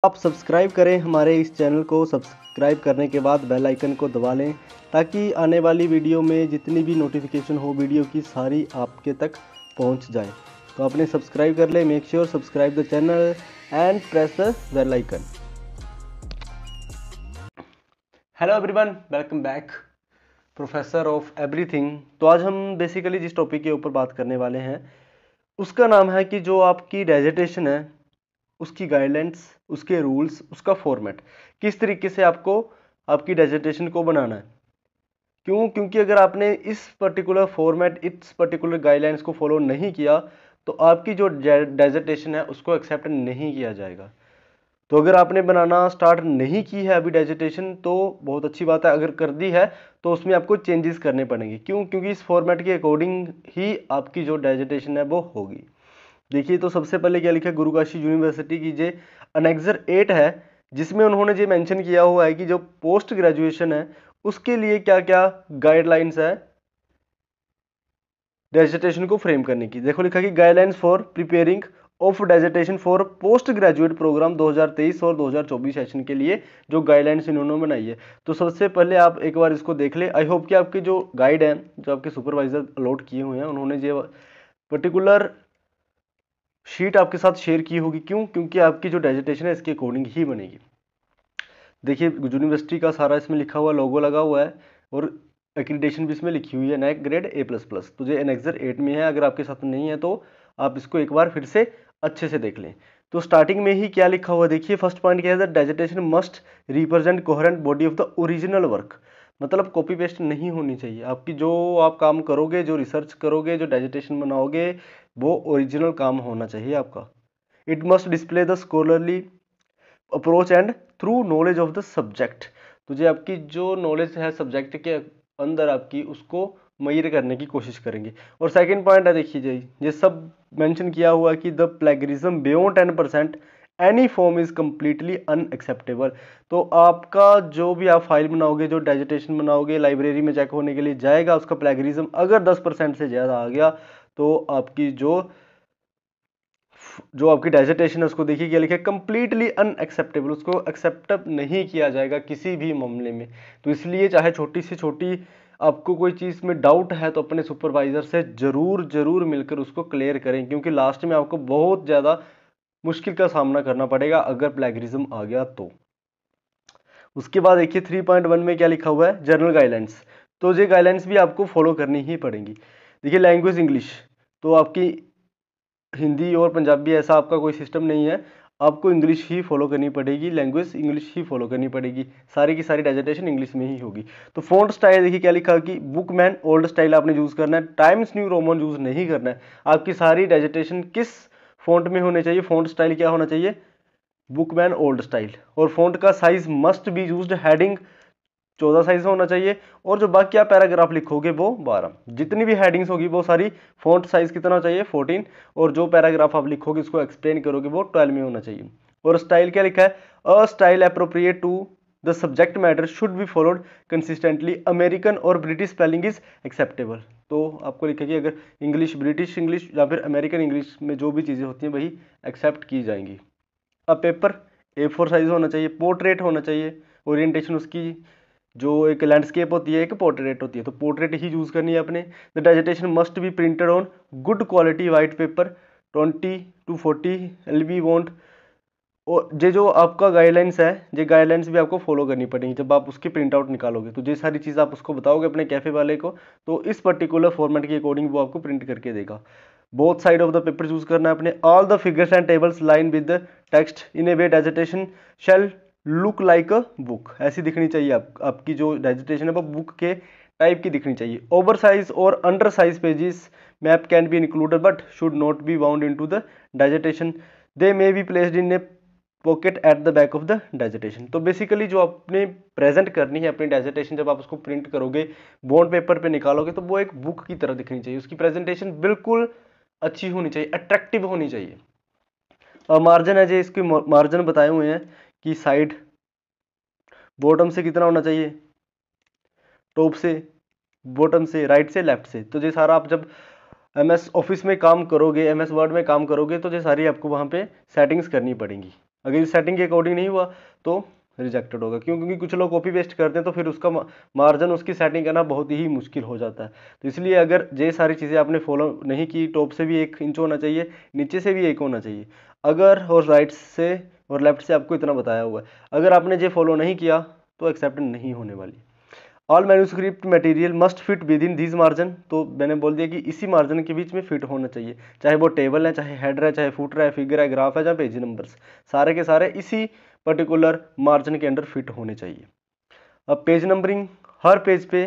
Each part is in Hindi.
आप सब्सक्राइब करें हमारे इस चैनल को। सब्सक्राइब करने के बाद बेल आइकन को दबा लें ताकि आने वाली वीडियो में जितनी भी नोटिफिकेशन हो वीडियो की सारी आपके तक पहुंच जाए। तो आपने सब्सक्राइब कर ले। Make sure subscribe the channel and press the bell icon. Hello everyone, welcome back professor of everything. तो आज हम बेसिकली जिस टॉपिक के ऊपर बात करने वाले हैं उसका नाम है कि जो आपकी डेजिटेशन है उसकी गाइडलाइंस, उसके रूल्स, उसका फॉर्मेट, किस तरीके से आपको आपकी डेजिटेशन को बनाना है। क्योंकि अगर आपने इस पर्टिकुलर फॉर्मेट, इस पर्टिकुलर गाइडलाइंस को फॉलो नहीं किया तो आपकी जो डेजिटेशन है उसको एक्सेप्ट नहीं किया जाएगा। तो अगर आपने बनाना स्टार्ट नहीं की है अभी डेजिटेशन तो बहुत अच्छी बात है। अगर कर दी है तो उसमें आपको चेंजेस करने पड़ेंगे। क्योंकि इस फॉर्मेट के अकॉर्डिंग ही आपकी जो डेजिटेशन है वो होगी। देखिए, तो सबसे पहले क्या लिखा है, गुरुकाशी यूनिवर्सिटी की जो अनेक्जर 8 है जिसमें उन्होंने ये मेंशन किया हुआ है कि जो पोस्ट ग्रेजुएशन है उसके लिए क्या क्या गाइडलाइंस है डेजिटेशन को फ्रेम करने की। देखो लिखा कि guidelines for preparing of dissertation for post graduate program 2023 और 2024 सेशन के लिए जो गाइडलाइंस इन्होंने बनाई है। तो सबसे पहले आप एक बार इसको देख ले। आई होप कि आपके जो गाइड हैं, जो आपके सुपरवाइजर अलॉट किए हुए हैं, उन्होंने जो पर्टिकुलर शीट आपके साथ शेयर की होगी। क्योंकि आपकी जो डेजिटेशन है इसके अकॉर्डिंग ही बनेगी। देखिए, यूनिवर्सिटी का सारा इसमें लिखा हुआ, लोगो लगा हुआ है और एक्रीडेशन भी इसमें लिखी हुई है, नैक ग्रेड A++। तो ये एनेक्सर 8 में है। अगर आपके साथ नहीं है तो आप इसको एक बार फिर से अच्छे से देख लें। तो स्टार्टिंग में ही क्या लिखा हुआ देखिए, फर्स्ट पॉइंट क्या है, the dissertation must represent coherent body of the original work. मतलब कॉपी पेस्ट नहीं होनी चाहिए। आपकी जो आप काम करोगे, जो रिसर्च करोगे, जो डेजिटेशन बनाओगे, वो ओरिजिनल काम होना चाहिए आपका। It must display the scholarly approach and through knowledge of the subject. तो जो आपकी जो नॉलेज है सब्जेक्ट के अंदर आपकी, उसको मेजर करने की कोशिश करेंगे। और सेकंड पॉइंट है, देखिए ये सब मेंशन किया हुआ कि the plagiarism beyond 10% any form is completely unacceptable. तो आपका जो भी आप फाइल बनाओगे, जो डेजिटेशन बनाओगे, लाइब्रेरी में चेक होने के लिए जाएगा, उसका प्लेगरिज्म अगर 10% से ज़्यादा आ गया तो आपकी जो आपकी डेजिटेशन है उसको देखिए क्या लिखा है, कंप्लीटली अनएक्सेप्टेबल। उसको एक्सेप्ट नहीं किया जाएगा किसी भी मामले में। तो इसलिए चाहे छोटी से छोटी आपको कोई चीज़ में डाउट है तो अपने सुपरवाइजर से जरूर मिलकर उसको क्लियर करें, क्योंकि लास्ट में आपको बहुत ज़्यादा मुश्किल का सामना करना पड़ेगा अगर प्लेगरिज्म आ गया तो। उसके बाद देखिए 3.1 में क्या लिखा हुआ है, जनरल गाइडलाइंस। तो ये गाइडलाइंस भी आपको फॉलो करनी ही पड़ेंगी। देखिए, लैंग्वेज इंग्लिश, तो आपकी हिंदी और पंजाबी ऐसा आपका कोई सिस्टम नहीं है। आपको इंग्लिश ही फॉलो करनी पड़ेगी, लैंग्वेज इंग्लिश ही फॉलो करनी पड़ेगी। सारी की सारी डेजिटेशन इंग्लिश में ही होगी। तो फॉन्ट स्टाइल देखिए क्या लिखा कि बुकमैन ओल्ड स्टाइल आपने यूज़ करना है, टाइम्स न्यू रोमन यूज़ नहीं करना है। आपकी सारी डेजिटेशन किस फॉन्ट में होने चाहिए, फॉन्ट स्टाइल क्या होना चाहिए, बुकमैन ओल्ड स्टाइल। और फॉन्ट का size must be used, heading 14 size होना चाहिए। और जो बाकी आप पैराग्राफ लिखोगे वो 12। जितनी भी हेडिंग्स होगी वो सारी फॉन्ट साइज कितना चाहिए, 14। और जो पैराग्राफ आप लिखोगे उसको एक्सप्लेन करोगे वो 12 में होना चाहिए। और स्टाइल क्या लिखा है, a style appropriate to the subject matter should be followed consistently, American और ब्रिटिश स्पेलिंग इज एक्सेप्टेबल। तो आपको लिखा कि अगर इंग्लिश, ब्रिटिश इंग्लिश या फिर अमेरिकन इंग्लिश में जो भी चीज़ें होती हैं वही एक्सेप्ट की जाएंगी। अब पेपर A4 साइज होना चाहिए, पोर्ट्रेट होना चाहिए, ओरिएंटेशन उसकी जो एक लैंडस्केप होती है, एक पोर्ट्रेट होती है, तो पोर्ट्रेट ही यूज़ करनी है अपने। The dissertation must be printed on good quality white paper 20 to 40 LB bond. और ये जो आपका गाइडलाइंस है, ये गाइडलाइंस भी आपको फॉलो करनी पड़ेगी। जब आप उसकी प्रिंट आउट निकालोगे तो ये सारी चीज़ आप उसको बताओगे अपने कैफ़े वाले को, तो इस पर्टिकुलर फॉर्मेट के अकॉर्डिंग वो आपको प्रिंट करके देगा। Both side of the paper use करना है अपने। All the figures and tables line with the text in a way dissertation shall look like a book. ऐसी दिखनी चाहिए आपकी जो डेजिटेशन है वो बुक के टाइप की दिखनी चाहिए। ओवर साइज और under size pages map can be included but should not be bound into the dissertation, they may be placed in a pocket at the back of the dissertation. तो बेसिकली जो आपने प्रेजेंट करनी है अपनी डेजिटेशन, जब आप उसको प्रिंट करोगे, बॉन्ड पेपर पे निकालोगे, तो वो एक बुक की तरह दिखनी चाहिए। उसकी प्रेजेंटेशन बिल्कुल अच्छी होनी चाहिए, अट्रैक्टिव होनी चाहिए। और मार्जिन है जो इसके मार्जिन बताए हुए हैं कि साइड बॉटम से कितना होना चाहिए, टॉप से, बॉटम से, राइट से, लेफ्ट से। तो ये सारा आप जब MS ऑफिस में काम करोगे, MS वर्ड में काम करोगे, तो ये सारी आपको वहाँ पे सेटिंग्स करनी पड़ेंगी। अगर इस सेटिंग के अकॉर्डिंग नहीं हुआ तो रिजेक्टेड होगा। क्यों? क्योंकि कुछ लोग कॉपी पेस्ट करते हैं तो फिर उसका मार्जिन उसकी सेटिंग करना बहुत ही मुश्किल हो जाता है। तो इसलिए अगर ये सारी चीज़ें आपने फॉलो नहीं की, टॉप से भी 1 इंच होना चाहिए, नीचे से भी 1 होना चाहिए, अगर और राइट से और लेफ्ट से आपको इतना बताया हुआ है, अगर आपने ये फॉलो नहीं किया तो एक्सेप्ट नहीं होने वाली। All manuscript material must fit with in this margin, तो मैंने बोल दिया कि इसी मार्जिन के बीच में फिट होना चाहिए, चाहे वो टेबल है, चाहे हेडर है, चाहे फुटर है, फिगर है, ग्राफ है, चाहे पेज नंबर्स, सारे के सारे इसी पर्टिकुलर मार्जिन के अंडर फिट होने चाहिए। अब पेज नंबरिंग, हर पेज पे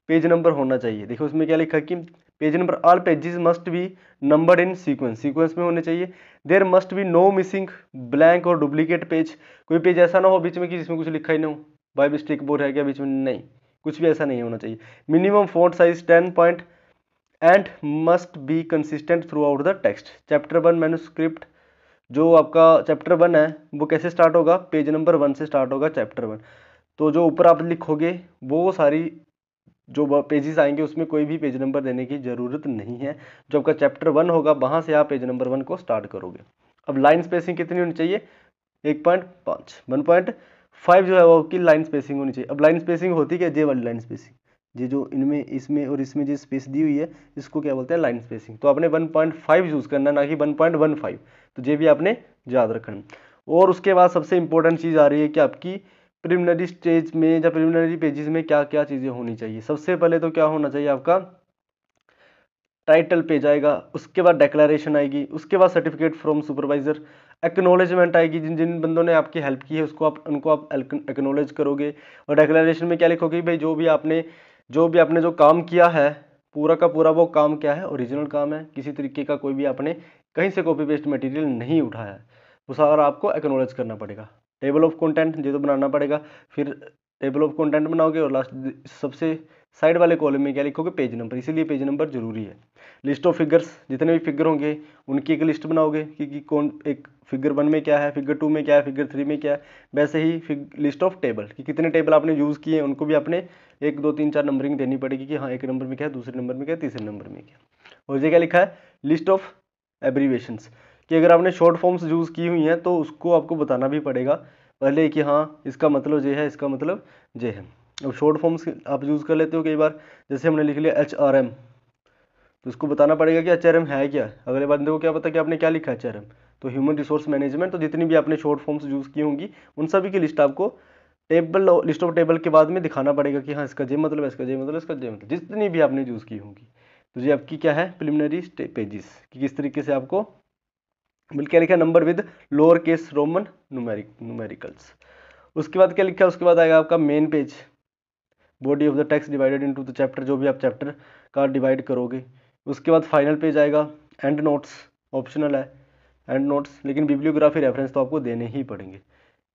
पेज नंबर होना चाहिए। देखो उसमें क्या लिखा है कि page number, all pages must be numbered in sequence, sequence में होने चाहिए। There must be no missing blank और डुप्लीकेट पेज, कोई पेज ऐसा ना हो बीच में कि जिसमें कुछ लिखा ही ना हो, बाय मिस्टेक बोर्ड है क्या बीच में, नहीं, कुछ भी ऐसा नहीं होना चाहिए। Minimum font size 10 point and must be consistent through out the text. Chapter 1 manuscript, जो आपका चैप्टर 1 है वो कैसे स्टार्ट होगा, पेज नंबर 1 से स्टार्ट होगा चैप्टर 1। तो जो ऊपर आप लिखोगे वो सारी जो पेजेस आएंगे उसमें कोई भी पेज नंबर देने की ज़रूरत नहीं है। जो आपका चैप्टर 1 होगा वहाँ से आप पेज नंबर 1 को स्टार्ट करोगे। अब लाइन स्पेसिंग कितनी होनी चाहिए, 1.5, 1.5 जो है वो की लाइन स्पेसिंग होनी चाहिए। अब लाइन स्पेसिंग होती क्या, जे वाली लाइन स्पेसिंग, ये जो इनमें इसमें और इसमें जो स्पेस दी हुई है इसको क्या बोलते हैं, लाइन स्पेसिंग। तो आपने 1.5 यूज़ करना है, ना कि 1.15। तो ये भी आपने याद रखना। और उसके बाद सबसे इंपॉर्टेंट चीज़ आ रही है कि आपकी प्रिलिमिनरी स्टेज में या प्रिलिमिनरी पेजेस में क्या क्या चीज़ें होनी चाहिए। सबसे पहले तो क्या होना चाहिए, आपका टाइटल पेज आएगा, उसके बाद डिक्लेरेशन आएगी, उसके बाद सर्टिफिकेट फ्रॉम सुपरवाइजर, एक्नॉलेजमेंट आएगी, जिन जिन बंदों ने आपकी हेल्प की है उसको उनको आप एक्नॉलेज करोगे। और डिक्लेरेशन में क्या लिखोगे, भाई जो भी आपने जो काम किया है पूरा का पूरा वो काम क्या है, ओरिजिनल काम है, किसी तरीके का कोई भी आपने कहीं से कॉपी पेस्ट मटेरियल नहीं उठाया है, वो सारा आपको एक्नॉलेज करना पड़ेगा। टेबल ऑफ कंटेंट ये तो बनाना पड़ेगा, फिर टेबल ऑफ कंटेंट बनाओगे और लास्ट सबसे साइड वाले कॉलम में क्या लिखोगे, पेज नंबर, इसीलिए पेज नंबर जरूरी है। लिस्ट ऑफ फिगर्स, जितने भी फिगर होंगे उनकी एक लिस्ट बनाओगे कि कौन एक फिगर 1 में क्या है, फिगर 2 में क्या है, फिगर 3 में क्या है। वैसे ही लिस्ट ऑफ टेबल कि कितने टेबल आपने यूज़ किए उनको भी आपने 1 2 3 4 नंबरिंग देनी पड़ेगी कि हाँ 1 नंबर में क्या है, दूसरे नंबर में क्या है, तीसरे नंबर में क्या। और ये क्या लिखा है, लिस्ट ऑफ एब्रीवेशंस, कि अगर आपने शॉर्ट फॉर्म्स यूज़ की हुई हैं तो उसको आपको बताना भी पड़ेगा पहले कि हाँ इसका मतलब ये है, इसका मतलब ये है। अब शॉर्ट फॉर्म्स आप यूज़ कर लेते हो कई बार, जैसे हमने लिख लिया HRM, तो उसको बताना पड़ेगा कि HRM है क्या। अगले बंदे को क्या पता कि आपने क्या लिखा है HRM, तो ह्यूमन रिसोर्स मैनेजमेंट। तो जितनी भी आपने शॉर्ट फॉर्म्स यूज़ की होंगी उन सभी की लिस्ट आपको टेबल लिस्ट ऑफ टेबल के बाद में दिखाना पड़ेगा कि हाँ इसका जे मतलब है, इसका जे मतलब, इसका जे मतलब, जितनी भी आपने यूज़ की होंगी। तो ये आपकी क्या है, प्रिलिमिनरी पेजेस कि किस तरीके से आपको बिल क्या लिखा है, number with lower case Roman numericals. उसके बाद क्या लिखा है, उसके बाद आएगा आपका main page, body of the text divided into the chapter, जो भी आप चैप्टर का डिवाइड करोगे। उसके बाद फाइनल पेज आएगा, एंड नोट्स ऑप्शनल है, एंड नोट्स, लेकिन बिब्लियोग्राफी रेफरेंस तो आपको देने ही पड़ेंगे।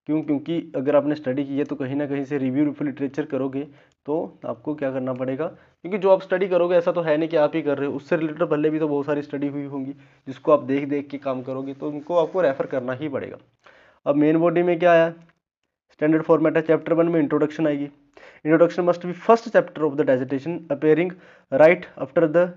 क्यों? क्योंकि अगर आपने स्टडी की है तो कहीं ना कहीं से रिव्यू ऑफ लिटरेचर करोगे तो आपको क्या करना पड़ेगा, क्योंकि जो आप स्टडी करोगे ऐसा तो है नहीं कि आप ही कर रहे हो, उससे रिलेटेड पहले भी तो बहुत सारी स्टडी हुई होंगी जिसको आप देख देख के काम करोगे, तो उनको आपको रेफर करना ही पड़ेगा। अब मेन बॉडी में क्या आया, स्टैंडर्ड फॉर्मेट है। चैप्टर 1 में इंट्रोडक्शन आएगी, introduction must be first chapter of the dissertation appearing right after the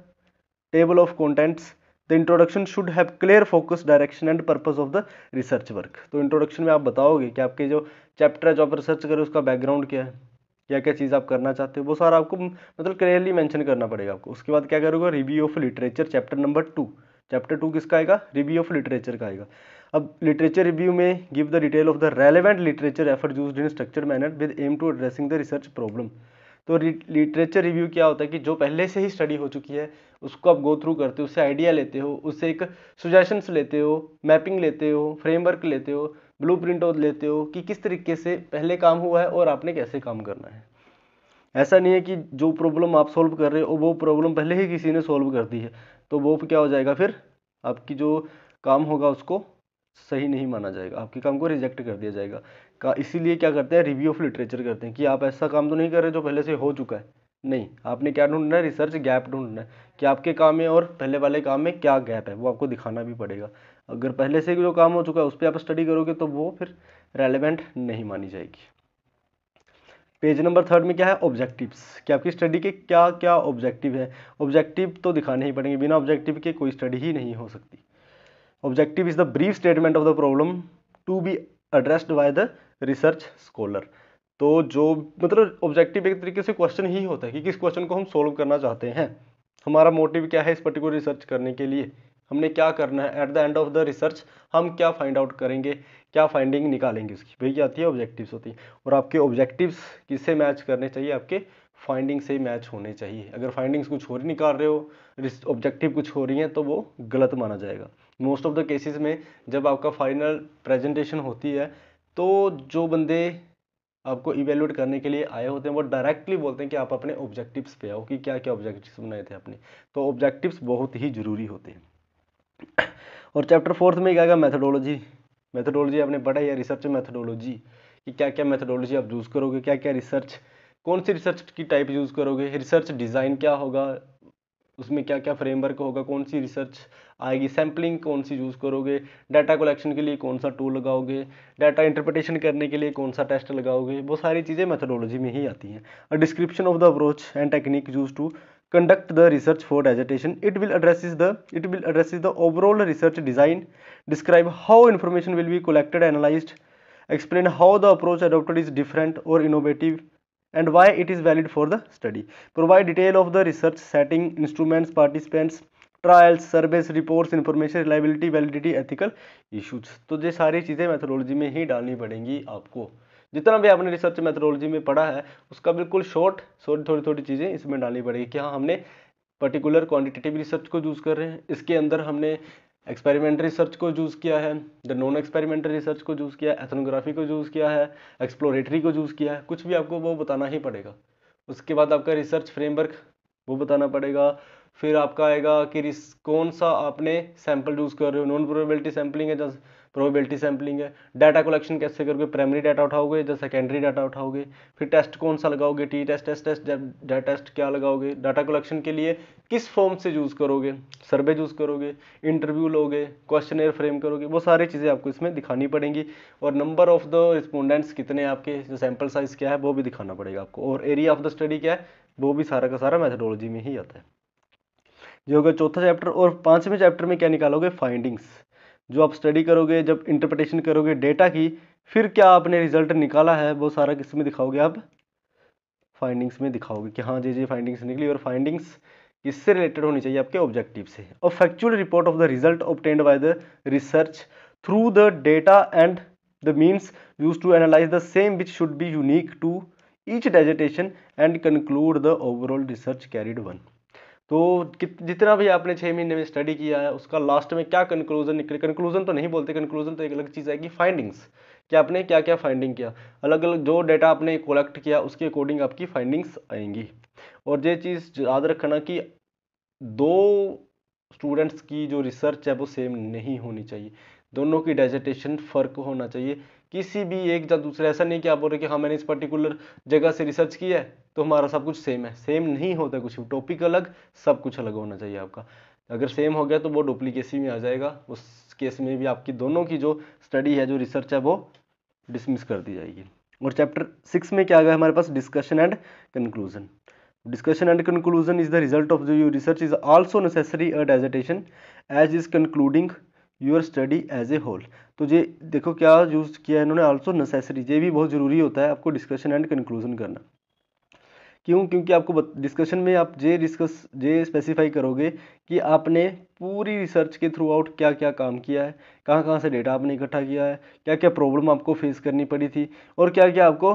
table of contents. The introduction should have clear focus, direction and purpose of the research work. तो इंट्रोडक्शन में आप बताओगे कि आपके जो चैप्टर है जो आप रिसर्च करें उसका बैकग्राउंड क्या है, क्या क्या चीज़ आप करना चाहते हो, वो सारा आपको मतलब क्लियरली मेंशन करना पड़ेगा आपको। उसके बाद क्या करोगे, review of literature, chapter number 2। Chapter 2 किसका आएगा, रिव्यू ऑफ लिटरेचर का आएगा। अब लिटरेचर रिव्यू में give the detail of the relevant literature effort used in structured manner with aim to addressing the research problem. तो लिटरेचर रिव्यू क्या होता है कि जो पहले से ही स्टडी हो चुकी है उसको आप गो थ्रू करते हो, उससे आइडिया लेते हो, उससे एक सुजेशंस लेते हो, मैपिंग लेते हो, फ्रेमवर्क लेते हो, ब्लूप्रिंट लेते हो कि किस तरीके से पहले काम हुआ है और आपने कैसे काम करना है। ऐसा नहीं है कि जो प्रॉब्लम आप सॉल्व कर रहे हो वो प्रॉब्लम पहले ही किसी ने सॉल्व कर दी है, तो वो क्या हो जाएगा, फिर आपकी जो काम होगा उसको सही नहीं माना जाएगा, आपके काम को रिजेक्ट कर दिया जाएगा। इसीलिए क्या करते हैं, रिव्यू ऑफ लिटरेचर करते हैं कि आप ऐसा काम तो नहीं कर रहे जो पहले से हो चुका है, नहीं, आपने क्या ढूंढना है, रिसर्च गैप ढूंढना है कि आपके काम में और पहले वाले काम में क्या गैप है, वो आपको दिखाना भी पड़ेगा। अगर पहले से जो काम हो चुका है उस पर आप स्टडी करोगे तो वो फिर रेलेवेंट नहीं मानी जाएगी। पेज नंबर 3 में क्या है, ऑब्जेक्टिव्स, कि आपकी स्टडी के क्या क्या ऑब्जेक्टिव है। ऑब्जेक्टिव तो दिखाने ही पड़ेंगे, बिना ऑब्जेक्टिव के कोई स्टडी ही नहीं हो सकती। Objective is the brief statement of the problem to be addressed by the research scholar. तो जो मतलब ऑब्जेक्टिव एक तरीके से क्वेश्चन ही होता है कि किस क्वेश्चन को हम सोल्व करना चाहते हैं, हमारा मोटिव क्या है इस पर्टिकुलर रिसर्च करने के लिए, हमने क्या करना है, eight the end of the research हम क्या फाइंड आउट करेंगे, क्या फाइंडिंग निकालेंगे उसकी, वही क्या आती है, ऑब्जेक्टिव्स होती है। और आपके ऑब्जेक्टिव्स किससे मैच करने चाहिए, आपके फाइंडिंग से मैच होने चाहिए। अगर फाइंडिंग्स कुछ और निकाल रहे हो, ऑब्जेक्टिव कुछ हो रही हैं, तो वो गलत माना जाएगा। मोस्ट ऑफ द केसेस में जब आपका फाइनल प्रेजेंटेशन होती है तो जो बंदे आपको इवेल्युएट करने के लिए आए होते हैं वो डायरेक्टली बोलते हैं कि आप अपने ऑब्जेक्टिव्स पे आओ, कि क्या क्या ऑब्जेक्टिव्स बनाए थे आपने। तो ऑब्जेक्टिव्स बहुत ही जरूरी होते हैं। और चैप्टर 4 में क्या आएगा, मेथोडोलॉजी। मेथोडोलॉजी आपने पढ़ा है, रिसर्च मेथोडोलॉजी, कि क्या क्या मेथोडोलॉजी आप यूज़ करोगे, क्या क्या रिसर्च, कौन सी रिसर्च की टाइप यूज़ करोगे, रिसर्च डिज़ाइन क्या होगा, उसमें क्या क्या फ्रेमवर्क होगा, कौन सी रिसर्च आएगी, सैम्पलिंग कौन सी यूज़ करोगे, डाटा कलेक्शन के लिए कौन सा टूल लगाओगे, डाटा इंटरप्रिटेशन करने के लिए कौन सा टेस्ट लगाओगे, वो सारी चीज़ें मेथोडोलॉजी में ही आती हैं। A description of the approach and technique use to conduct the research for dissertation. It will addresses the overall research design, describe how information will be collected, analyzed, explain how the approach adopted is different or innovative and why it is valid for the study, provide detail of the research setting, instruments, participants, trials, surveys, reports, information, reliability, validity, ethical issues. तो ये सारी चीज़ें मेथोडोलॉजी में ही डालनी पड़ेंगी आपको। जितना भी आपने रिसर्च मेथोडोलॉजी में पढ़ा है उसका बिल्कुल शॉर्ट थोड़ी थोड़ी चीज़ें इसमें डालनी पड़ेगी कि हाँ हमने पर्टिकुलर क्वांटिटेटिव रिसर्च को यूज़ कर रहे हैं, इसके अंदर हमने एक्सपेरिमेंटल रिसर्च को यूज़ किया है, द नॉन एक्सपेरिमेंटल रिसर्च को यूज़ किया है, एथनोग्राफी को यूज़ किया है, एक्सप्लोरेटरी को यूज़ किया है, कुछ भी आपको वो बताना ही पड़ेगा। उसके बाद आपका रिसर्च फ्रेमवर्क वो बताना पड़ेगा। फिर आपका आएगा कि कौन सा आपने सैंपल यूज़ कर रहे हो, नॉन प्रोबेबिलिटी सैम्पलिंग है या प्रोबेबिलिटी सैम्पलिंग है, डाटा कलेक्शन कैसे करोगे, प्राइमरी डाटा उठाओगे या सेकेंडरी डाटा उठाओगे, फिर टेस्ट कौन सा लगाओगे, टी टेस्ट, डाटा टेस्ट क्या लगाओगे, डाटा कलेक्शन के लिए किस फॉर्म से यूज़ करोगे, सर्वे यूज़ करोगे, इंटरव्यू लोगे, क्वेश्चनेयर फ्रेम करोगे, वो सारी चीज़ें आपको इसमें दिखानी पड़ेंगी। और नंबर ऑफ द रिस्पोंडेंट्स कितने आपके, जो सैंपल साइज क्या है वो भी दिखाना पड़ेगा आपको, और एरिया ऑफ द स्टडी क्या है वो भी सारा का सारा मेथोडोलॉजी में ही आता है। जो होगा चौथा चैप्टर। और 5वें चैप्टर में क्या निकालोगे, फाइंडिंग्स। जो आप स्टडी करोगे, जब इंटरप्रिटेशन करोगे डेटा की, फिर क्या आपने रिजल्ट निकाला है वो सारा किस में दिखाओगे, आप फाइंडिंग्स में दिखाओगे कि हाँ जी फाइंडिंग्स निकली। और फाइंडिंग्स किससे रिलेटेड होनी चाहिए, आपके ऑब्जेक्टिव से। और factual report of the result obtained by the research through the data and the means use to analyse the same which should be unique to each dissertation and conclude the overall research carried one. तो जितना भी आपने 6 महीने में स्टडी किया है उसका लास्ट में क्या कंक्लूजन निकले, कंक्लूजन तो नहीं बोलते, कंक्लूजन तो एक अलग चीज़ है कि फाइंडिंग्स, कि आपने क्या क्या फाइंडिंग किया, अलग अलग जो डेटा आपने कलेक्ट किया उसके अकॉर्डिंग आपकी फाइंडिंग्स आएंगी। और ये चीज़ याद रखना कि दो स्टूडेंट्स की जो रिसर्च है वो सेम नहीं होनी चाहिए, दोनों की डिसर्टेशन फ़र्क होना चाहिए। किसी भी एक या दूसरे, ऐसा नहीं कि आप बोल रहे कि हाँ मैंने इस पर्टिकुलर जगह से रिसर्च किया है तो हमारा सब कुछ सेम है, सेम नहीं होता, कुछ टॉपिक अलग, सब कुछ अलग होना चाहिए आपका। अगर सेम हो गया तो वो डुप्लीकेसी में आ जाएगा, उस केस में भी आपकी दोनों की जो स्टडी है, जो रिसर्च है, वो डिसमिस कर दी जाएगी। और चैप्टर 6 में क्या आ गया हमारे पास, discussion and conclusion. Discussion and conclusion is the result of your research is also necessary a dissertation as is concluding your study as a whole। तो ये देखो क्या यूज किया है इन्होंने, also necessary, ये भी बहुत जरूरी होता है आपको डिस्कशन एंड कंक्लूजन करना। क्यों, क्योंकि आपको डिस्कशन में आप ये स्पेसिफाई करोगे कि आपने पूरी रिसर्च के थ्रू आउट क्या क्या काम किया है, कहाँ कहाँ से डेटा आपने इकट्ठा किया है, क्या क्या प्रॉब्लम आपको फेस करनी पड़ी थी, और क्या क्या आपको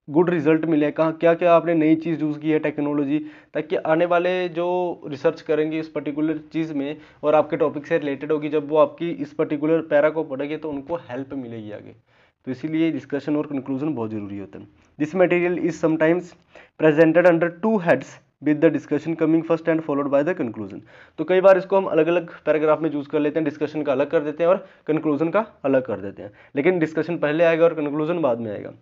गुड रिजल्ट मिले, कहाँ क्या क्या आपने नई चीज़ यूज़ की है, टेक्नोलॉजी, ताकि आने वाले जो रिसर्च करेंगे इस पर्टिकुलर चीज़ में और आपके टॉपिक से रिलेटेड होगी, जब वो आपकी इस पर्टिकुलर पैरा को पढ़ेंगे तो उनको हेल्प मिलेगी आगे। तो इसीलिए डिस्कशन और कंक्लूजन बहुत जरूरी होता है। This material is sometimes presented under 2 heads with the discussion coming first and followed by the conclusion. तो कई बार इसको हम अलग अलग पैराग्राफ में यूज कर लेते हैं, डिस्कशन का अलग कर देते हैं और कंक्लूजन का अलग कर देते हैं, लेकिन डिस्कशन पहले आएगा और कंक्लूजन बाद में आएगा।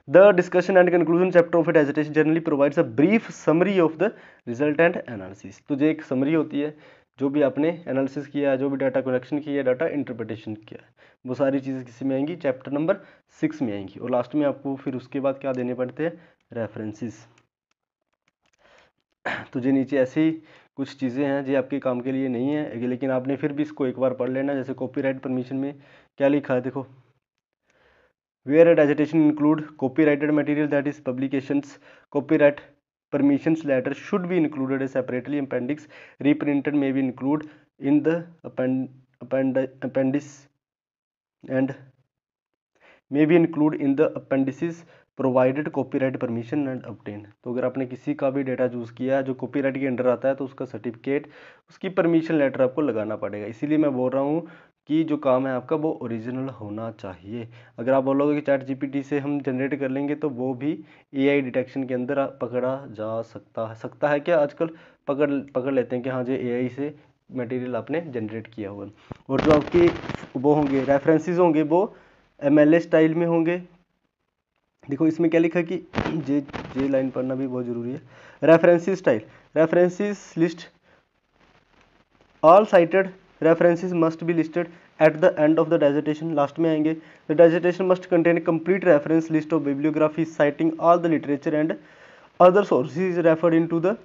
The discussion and conclusion chapter of a dissertation generally provides a brief summary of the result and analysis। तो जो एक समरी होती है, जो भी आपने एनालिसिस किया है, जो भी डाटा कलेक्शन किया है, डाटा इंटरप्रिटेशन किया है, वो सारी चीज़ें किसी में आएंगी, चैप्टर नंबर 6 में आएंगी। और लास्ट में आपको फिर उसके बाद क्या देने पड़ते हैं, रेफरेंसेस। तो जो नीचे ऐसी कुछ चीज़ें हैं जो आपके काम के लिए नहीं है, लेकिन आपने फिर भी इसको एक बार पढ़ लेना। जैसे कॉपीराइट परमिशन में क्या लिखा है देखो, where dissertation include copyrighted material that is publications copyright permissions letter should be included as separately appendix, reprinted may be included in the appendix and may be included in the appendices provided copyright permission and obtain। तो अगर आपने किसी का भी डेटा यूज़ किया है जो कॉपीराइट के अंडर आता है तो उसका सर्टिफिकेट, उसकी परमिशन लेटर आपको लगाना पड़ेगा। इसीलिए मैं बोल रहा हूँ कि जो काम है आपका वो ओरिजिनल होना चाहिए। अगर आप बोलोगे कि चैट जीपीटी से हम जनरेट कर लेंगे तो वो भी एआई डिटेक्शन के अंदर पकड़ा जा सकता है क्या, आजकल पकड़ लेते हैं कि हाँ जी एआई से मटेरियल आपने जनरेट किया हुआ। और जो आपकी वो होंगे रेफरेंसेस होंगे वो एमएलए स्टाइल में होंगे। देखो इसमें क्या लिखा है कि जे लाइन पढ़ना भी बहुत जरूरी है। References style, references list, all cited references must be listed at the end of the dissertation, last में आएंगे। The dissertation must contain complete reference list of bibliography citing all the literature and other sources referred into the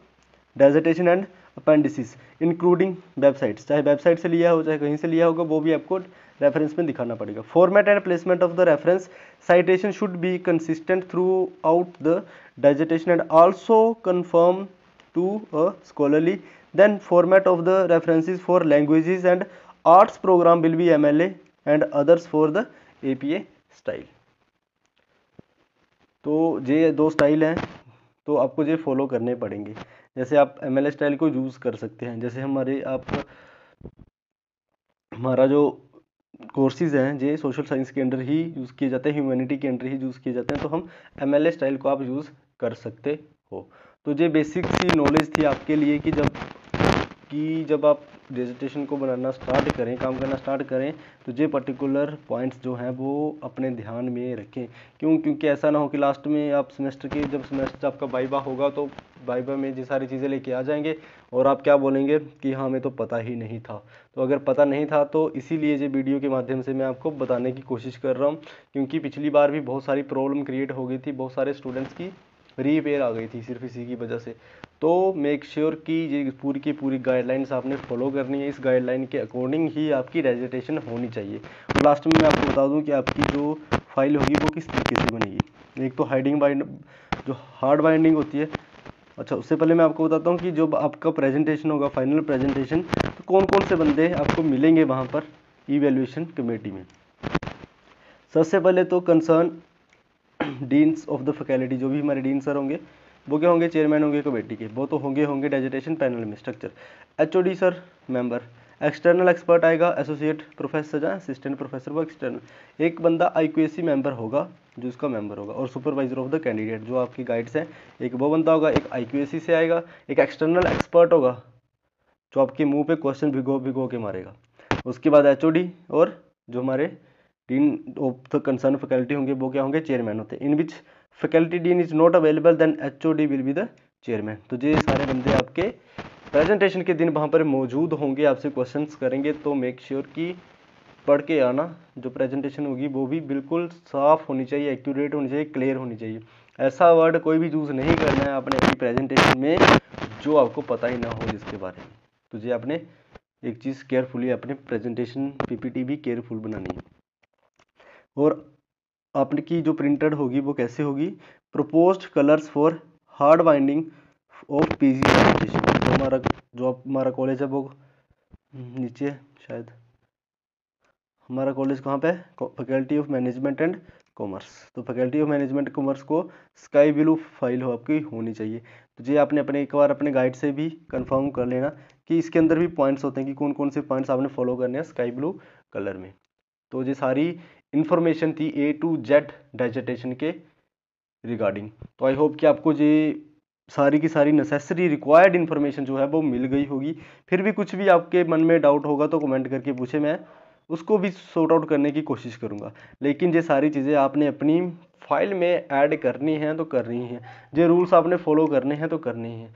dissertation and appendices including websites, चाहे वेबसाइट से लिया हो चाहे कहीं से लिया होगा वो भी आपको रेफरेंस में दिखाना पड़ेगा। Format and placement of the reference citation should be consistent throughout the dissertation and also conform to a scholarly, then format of the references for languages and arts program will be MLA and others for the APA style। तो ये दो स्टाइल हैं तो आपको ये फॉलो करने पड़ेंगे। जैसे आप MLA स्टाइल को यूज़ कर सकते हैं, जैसे हमारा जो कोर्सेज हैं ये सोशल साइंस के अंदर ही यूज़ किए जाते हैं, ह्यूमैनिटी के अंदर ही यूज़ किए जाते हैं, तो हम MLA स्टाइल को आप यूज़ कर सकते हो। तो ये बेसिक सी नॉलेज थी आपके लिए कि जब आप डिसर्टेशन को बनाना स्टार्ट करें, काम करना स्टार्ट करें, तो ये पर्टिकुलर पॉइंट्स जो हैं वो अपने ध्यान में रखें। क्योंकि ऐसा ना हो कि लास्ट में आप जब सेमेस्टर आपका वाइवा होगा तो वाइवा में ये सारी चीज़ें लेके आ जाएंगे और आप क्या बोलेंगे कि हाँ हमें तो पता ही नहीं था। तो अगर पता नहीं था तो इसीलिए ये वीडियो के माध्यम से मैं आपको बताने की कोशिश कर रहा हूँ, क्योंकि पिछली बार भी बहुत सारी प्रॉब्लम क्रिएट हो गई थी, बहुत सारे स्टूडेंट्स की रीपेयर आ गई थी सिर्फ इसी की वजह से। तो मेक श्योर कि ये पूरी की पूरी गाइडलाइंस आपने फॉलो करनी है, इस गाइडलाइन के अकॉर्डिंग ही आपकी डिसर्टेशन होनी चाहिए। और लास्ट में मैं आपको बता दूं कि आपकी जो फाइल होगी वो किस तरीके से बनेगी। एक तो जो हार्ड बाइंडिंग होती है। अच्छा, उससे पहले मैं आपको बताता हूँ कि जो आपका प्रेजेंटेशन होगा, फाइनल प्रेजेंटेशन, तो कौन कौन से बंदे आपको मिलेंगे वहाँ पर इवैल्यूएशन कमेटी में। सबसे पहले तो concern deans of the faculty, जो भी हमारे डीन सर होंगे वो क्या होंगे, चेयरमैन होंगे कमेटी के, वो तो होंगे डिसर्टेशन पैनल में structure. HOD sir member, external expert आएगा, एसोसिएट प्रोफेसर या असिस्टेंट प्रोफेसर, वो एक्सटर्नल। एक बंदा आईक्यूएसी मेंबर होगा जो उसका मेंबर होगा, और सुपरवाइजर ऑफ द कैंडिडेट जो आपकी गाइड्स हैं, एक वो बंदा होगा, एक आईक्यूएसी से आएगा, एक एक्सटर्नल एक्सपर्ट होगा जो आपके मुंह पे क्वेश्चन भिगो के मारेगा। उसके बाद एचओडी और जो हमारे dean of the concern faculty होंगे वो क्या होंगे, चेयरमैन होते हैं। In which faculty dean is not available then HOD will be the chairman. तो ये सारे बंदे आपके प्रेजेंटेशन के दिन वहाँ पर मौजूद होंगे, आपसे क्वेश्चंस करेंगे। तो मेक श्योर कि पढ़ के आना, जो प्रेजेंटेशन होगी वो भी बिल्कुल साफ होनी चाहिए, एक्यूरेट होनी चाहिए, क्लियर होनी चाहिए। ऐसा वर्ड कोई भी यूज़ नहीं करना है आपने अपनी प्रेजेंटेशन में जो आपको पता ही ना हो जिसके बारे में। तो ये आपने एक चीज़ केयरफुली अपने प्रेजेंटेशन पीपीटी भी केयरफुल बनानी है। और आपकी जो प्रिंटेड होगी वो कैसे होगी, proposed colours for hard binding of PG presentation. तो हमारा कॉलेज है वो नीचे शायद, हमारा कॉलेज कहाँ पे है, faculty of management and commerce. तो फैकल्टी ऑफ मैनेजमेंट कॉमर्स को स्काई ब्लू फाइल हो आपकी होनी चाहिए। तो ये आपने एक बार अपने गाइड से भी कंफर्म कर लेना कि इसके अंदर भी पॉइंट्स होते हैं कि कौन कौन से पॉइंट्स आपने फॉलो करने हैं स्काई ब्लू कलर में। तो ये सारी इन्फॉर्मेशन थी A to Z डिसर्टेशन के रिगार्डिंग। तो आई होप कि आपको ये सारी की सारी नेसेसरी रिक्वायर्ड इन्फॉर्मेशन जो है वो मिल गई होगी। फिर भी कुछ भी आपके मन में डाउट होगा तो कमेंट करके पूछे, मैं उसको भी सॉर्ट आउट करने की कोशिश करूंगा। लेकिन ये सारी चीज़ें आपने अपनी फाइल में ऐड करनी है तो करनी है, ये रूल्स आपने फॉलो करने हैं तो करने ही हैं।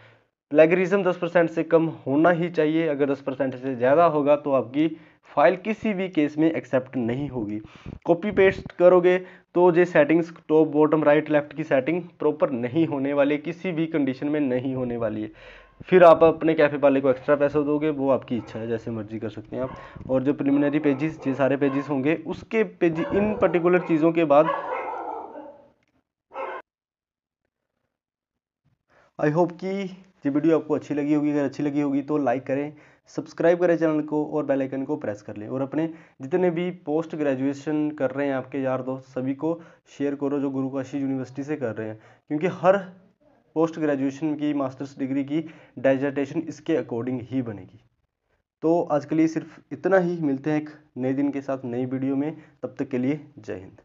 प्लेगरिज्म 10% से कम होना ही चाहिए, अगर 10% से ज़्यादा होगा तो आपकी फाइल किसी भी केस में एक्सेप्ट नहीं होगी। कॉपी पेस्ट करोगे तो ये settings top bottom right left की सेटिंग प्रॉपर नहीं होने वाली, किसी भी कंडीशन में नहीं होने वाली है। फिर आप अपने कैफ़े वाले को एक्स्ट्रा पैसा दोगे, वो आपकी इच्छा है, जैसे मर्जी कर सकते हैं आप। और जो प्रिलिमिनरी पेजेस, ये सारे पेजेस होंगे, उसके पेज इन पर्टिकुलर चीज़ों के बाद आई होप कि ये वीडियो आपको अच्छी लगी होगी। अगर अच्छी लगी होगी तो लाइक करें, सब्सक्राइब करें चैनल को और बेल आइकन को प्रेस कर लें। और अपने जितने भी पोस्ट ग्रेजुएशन कर रहे हैं आपके यार दोस्त, सभी को शेयर करो जो गुरु काशी यूनिवर्सिटी से कर रहे हैं, क्योंकि हर पोस्ट ग्रेजुएशन की, मास्टर्स डिग्री की डाइजर्टेशन इसके अकॉर्डिंग ही बनेगी। तो आज के लिए सिर्फ इतना ही, मिलते हैं एक नए दिन के साथ नई वीडियो में, तब तक के लिए जय हिंद।